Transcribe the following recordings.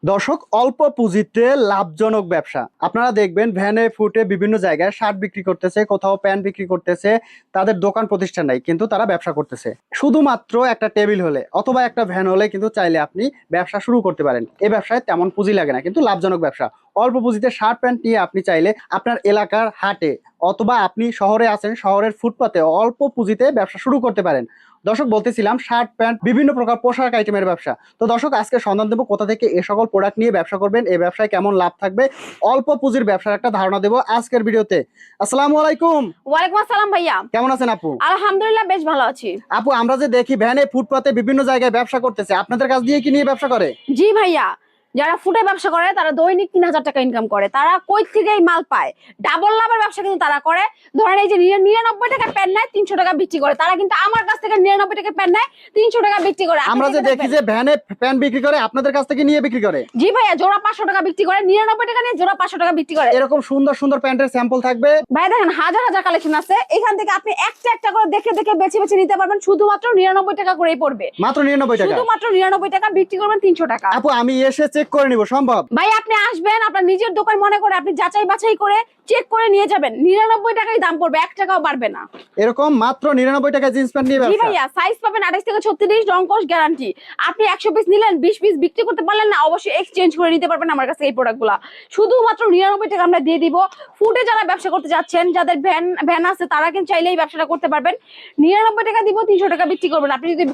দর্শক, অল্প পুঁজিতে লাভজনক ব্যবসা। আপনারা দেখবেন ভ্যানে ফুটে বিভিন্ন জায়গায় শার্ট বিক্রি করতেছে, কোথাও প্যান্ট বিক্রি করতেছে। তাদের দোকান প্রতিষ্ঠান নাই, কিন্তু তারা ব্যবসা করতেছে। শুধুমাত্র একটা টেবিল হলে অথবা একটা ভ্যান হলে কিন্তু চাইলে আপনি ব্যবসা শুরু করতে পারেন। এই ব্যবসায় তেমন পুঁজি লাগে না, কিন্তু লাভজনক ব্যবসা। অল্প পুঁজিতে শার্ট প্যান্ট নিয়ে আপনি চাইলে আপনার এলাকার হাটে অথবা আপনি শহরে আছেন, শহরের ফুটপাতে অল্প পুঁজিতে ব্যবসা শুরু করতে পারেন। দর্শক, বলতেছিলাম শার্ট প্যান্ট বিভিন্ন প্রকার পোশাক আইটেমের ব্যবসা। তো দর্শক, আজকে সন্ধান দেবো কোথা থেকে এ সকল প্রোডাক্ট নিয়ে ব্যবসা করবেন, এই ব্যবসায় কেমন লাভ থাকবে, অল্প পুঁজির ব্যবসার একটা ধারণা দেবো আজকের ভিডিওতে। আসসালামু আলাইকুম। ওয়ালাইকুম আসসালাম ভাইয়া। কেমন আছেন আপু? আলহামদুলিল্লাহ বেশ ভালো আছি। আপু, আমরা যে দেখি ভ্যানে ফুটপাতে বিভিন্ন জায়গায় ব্যবসা করতেছে, আপনাদের কাছ দিয়ে কি নিয়ে ব্যবসা করে? জি ভাইয়া, যারা ফুটে ব্যবসা করে তারা দৈনিক ৩,০০০ টাকা ইনকাম করে। তারা কই থেকে এই মাল পায়? ডাবল লাভের ব্যবসা কিন্তু তারা করে। ধরেন এই যে ৯৯ টাকা প্যান্ট নেয় ৩০০ টাকা বিক্রি করে, তারা কিন্তু আমার কাছ থেকে ৯৯ টাকা প্যান্ট নেয় ৩০০ টাকা বিক্রি করে। আমরা যে দেখি যে ভ্যানে প্যান্ট বিক্রি করে, আপনাদের কাছ থেকে নিয়ে বিক্রি করে? জি ভাইয়া, জোড়া ৫০০ টাকা বিক্রি করে, ৯৯ টাকা নিয়ে জোড়া ৫০০ টাকা বিক্রি করে। এরকম সুন্দর সুন্দর প্যান্টের স্যাম্পল থাকবে ভাই দেখেন, হাজার হাজার কালেকশন আছে। এখান থেকে আপনি একটা একটা করে দেখে দেখে বেছে বেছে নিতে পারবেন। শুধুমাত্র ৯৯ টাকা করেই পড়বে। মাত্র ৯৯ টাকা? শুধুমাত্র ৯৯ টাকা, বিক্রি করবেন ৩০০ টাকা। আপু, আমি এসে চেক করে নিব সম্ভব? ভাই আপনি আসবেন, আপনার নিজের দোকান মনে করে আপনি যাচাই বাছাই করে চেক করে নিয়ে যাবেন। ৯৯ টাকাই দাম পড়বে, ১ টাকাও বাড়বে না। এরকম মাত্র ৯৯ টাকা জিন্স প্যান্ট নিয়ে জি ব্যবসা? ভাইয়া, সাইজ পাবেন ২৮ থেকে ৩৬, রং কস গ্যারান্টি। আপনি ১০০ পিস নিলেন, ২০ পিস বিক্রি করতে পারলেন না, অবশ্যই এক্সচেঞ্জ করে নিতে পারবেন আমার কাছে এই প্রোডাক্টগুলো। শুধুমাত্র ৯৯ টাকা আমরা দিয়ে দিব। ফুডে যারা ব্যবসা করতে যাচ্ছেন, যাদের ভ্যান আছে, তারা কিন্তু চাইলেই ব্যবসাটা করতে পারবেন। ৯৯ টাকা দিব, ৩০০ টাকা বিক্রি করবেন। আপনি যদি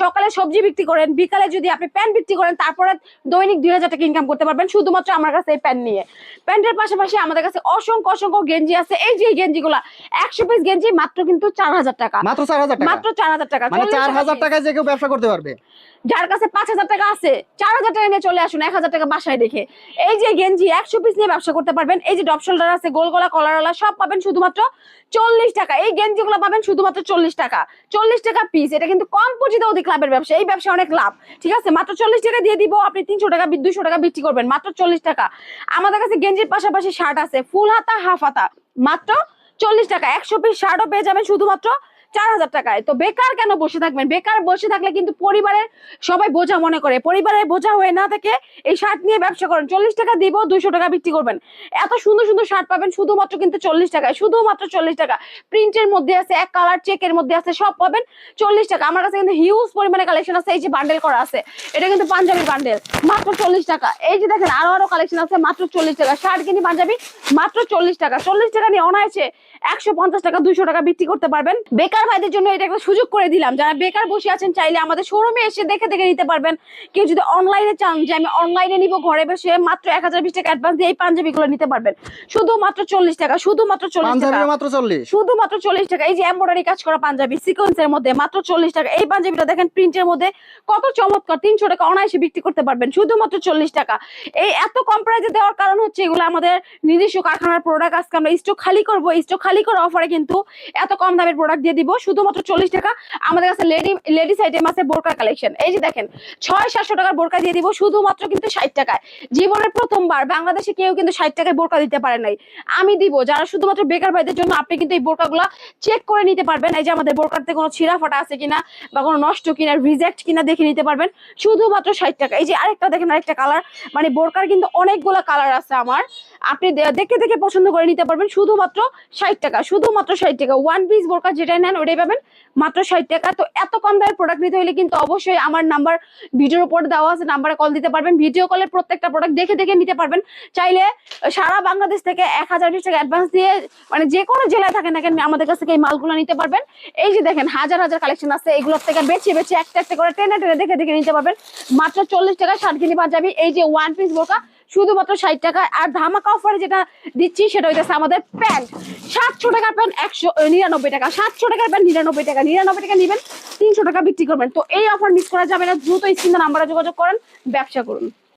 সকালে সবজি বিক্রি করেন, বিকালে যদি আপনি প্যান্ট বিক্রি করেন, তারপরে দৈনিক ২,০০০ টাকা ইনকাম করতে পারবেন শুধুমাত্র আমার কাছে এই প্যান্ট নিয়ে। প্যান্টের পাশাপাশি আমাদের কাছে অসংখ্য অসংখ্য গেঞ্জি আছে। এই যে গেঞ্জিগুলা ১০০ পিস গেঞ্জি মাত্র কিন্তু ৪,০০০ টাকা। মাত্র ৪,০০০ টাকা? মাত্র ৪,০০০ টাকা। মানে ৪,০০০ টাকায় যে কেউ ব্যবসা করতে পারবে? যার কাছে ৫,০০০ টাকা আছে, ৪,০০০ টাকা নিয়ে চলে আসুন, ১,০০০ টাকা বাসায় রেখে। এই যে গেঞ্জি ১০০ পিস নিয়ে ব্যবসা করতে পারবেন। এই যে ডপ শোল্ডার আছে, গোল গলা, কলারওয়ালা, সব পাবেন শুধুমাত্র ৪০ টাকা। এই গেঞ্জিগুলো পাবেন শুধুমাত্র ৪০ টাকা। ৪০ টাকা পিস। এটা কিন্তু কম পুঁজিতে অধিক লাভের ব্যবসা। এই ব্যবসা অনেক লাভ, ঠিক আছে? মাত্র ৪০ টাকা দিয়ে দিব, আপনি ৩০০ টাকা ২০০ টাকা বিক্রি করবেন মাত্র ৪০ টাকা। আমাদের কাছে গেঞ্জির পাশাপাশি শার্ট আছে, ফুল হাতা, হাফ হাতা, মাত্র ৪০ টাকা। ১০০ পিস শার্টও পেয়ে যাবেন শুধুমাত্র ৪,০০০ টাকায়। তো বেকার কেন বসে থাকবেন? বেকার বসে থাকলে কিন্তু পরিবারের সবাই বোঝা মনে করে। পরিবারের বোঝা হয়ে না থাকে, এই শার্ট নিয়ে ব্যবসা করেন। ৪০ টাকা দিব, ২০০ টাকা বিক্রি করবেন। এত সুন্দর সুন্দর শার্ট পাবেন শুধুমাত্র কিন্তু ৪০ টাকায়। শুধুমাত্র ৪০ টাকা। প্রিন্টের মধ্যে আছে, এক কালার, চেকের মধ্যে আছে, সব পাবেন ৪০ টাকা। আমার কাছে কিন্তু হিউজ পরিমাণে কালেকশন আছে। এই যে বান্ডেল করা আছে, এটা কিন্তু পাঞ্জাবি বান্ডেল, মাত্র ৪০ টাকা। এই যে দেখেন, আরো কালেকশন আছে, মাত্র ৪০ টাকা। শার্ট কিনি পাঞ্জাবি, মাত্র ৪০ টাকা। ৪০ টাকা নিয়ে অনায়াসে ১৫০ টাকা, ২০০ টাকা বিক্রি করতে পারবেন। বেকার ভাইদের জন্য এটা একটা সুযোগ করে দিলাম। যারা বেকার বসে আছেন, চাইলে আমাদের শোরুমে এসে দেখে দেখে নিতে পারবেন। কেউ যদি অনলাইনে চান যে আমি অনলাইনে নিব, ঘরে বসে মাত্র ১,০২০ টাকা অ্যাডভান্স দিয়ে এই পাঞ্জাবিগুলো নিতে পারবেন শুধুমাত্র ৪০ টাকা। শুধুমাত্র ৪০ টাকা, মাত্র ৪০? শুধুমাত্র ৪০ টাকা। এই যে এমব্রয়ডারি কাজ করা পাঞ্জাবি সিকোয়েন্সের মধ্যে, মাত্র ৪০ টাকা। এই পাঞ্জাবিটা দেখেন প্রিন্টের মধ্যে কত চমৎকার, ৩০০ টাকা অনায়াসে বিক্রি করতে পারবেন শুধুমাত্র ৪০ টাকা। এই এত কম প্রাইসে দেওয়ার কারণ হচ্ছে এগুলো আমাদের নিজস্ব কারখানার প্রোডাক্ট। আজকে আমরা স্টক খালি করবো, স্টক খালি করার অফারে কিন্তু এত কম দামের প্রোডাক্ট দিয়ে দিব শুধুমাত্র ৪০ টাকা। আমাদের কাছে লেডিস আইটেম আছে, বোরকা কালেকশন। এই যে দেখেন, ৬০০-৭০০ টাকার বোরকা দিয়ে দিব শুধুমাত্র কিন্তু ৬০ টাকায়। জীবনের প্রথমবার বাংলাদেশে কেউ কিন্তু ৬০ টাকায় বোরকা দিতে পারে নাই, আমি দিব। যারা শুধুমাত্র বেকার ভাইদের জন্য, আপনি কিন্তু এই বোরকাগুলো চেক করে নিতে পারবেন। এই যে আমাদের বোরকাতে কোনো ছিঁড়া ফাটা আছে কিনা বা কোনো নষ্ট কিনা, রিজেক্ট কিনা দেখে নিতে পারবেন শুধুমাত্র ৬০ টাকা। এই যে আরেকটা দেখেন, আরেকটা কালার, মানে বোরকার কিন্তু অনেকগুলো কালার আছে আমার, আপনি দেখে দেখে পছন্দ করে নিতে পারবেন শুধুমাত্র ৬০ টাকা। শুধুমাত্র ৬০ টাকা। ওয়ান পিস বোরকা যেটাই নেন ওটাই পাবেন মাত্র ৬০ টাকা। তো এত কম দামের প্রোডাক্ট নিতে হলে কিন্তু অবশ্যই আমার নাম্বার ভিডিওর উপর দেওয়া আছে, নাম্বারে কল দিতে পারবেন। ভিডিও কলে প্রত্যেকটা প্রোডাক্ট দেখে দেখে নিতে পারবেন। চাইলে সারা বাংলাদেশ থেকে ১,০২০ টাকা অ্যাডভান্স দিয়ে, মানে যে কোনো জেলায় থাকেন না কেন, আমাদের কাছ থেকে এই মালগুলো নিতে পারবেন। এই যে দেখেন, হাজার হাজার কালেকশন আছে, এগুলোর থেকে বেছে বেছে একটা একটা করে টেনে টেনে দেখে দেখে নিতে পারবেন মাত্র ৪০ টাকা। শার্ট কিনে পাঞ্জাবি, এই যে ওয়ান পিস বোরকা শুধুমাত্র ৬০ টাকা। আর ধামাকা অফারে যেটা দিচ্ছি সেটা হইতেছে আমাদের প্যান্ট। ৭০০ টাকার প্যান্ট ১৯৯ টাকা, ৭০০ টাকার প্যান্ট ৯৯ টাকা। ৯৯ টাকা নিবেন, ৩০০ টাকা বিক্রি করবেন। তো এই অফার মিস করা যাবে না, দ্রুত স্ক্রিনে নাম্বারে যোগাযোগ করেন, ব্যবসা করুন।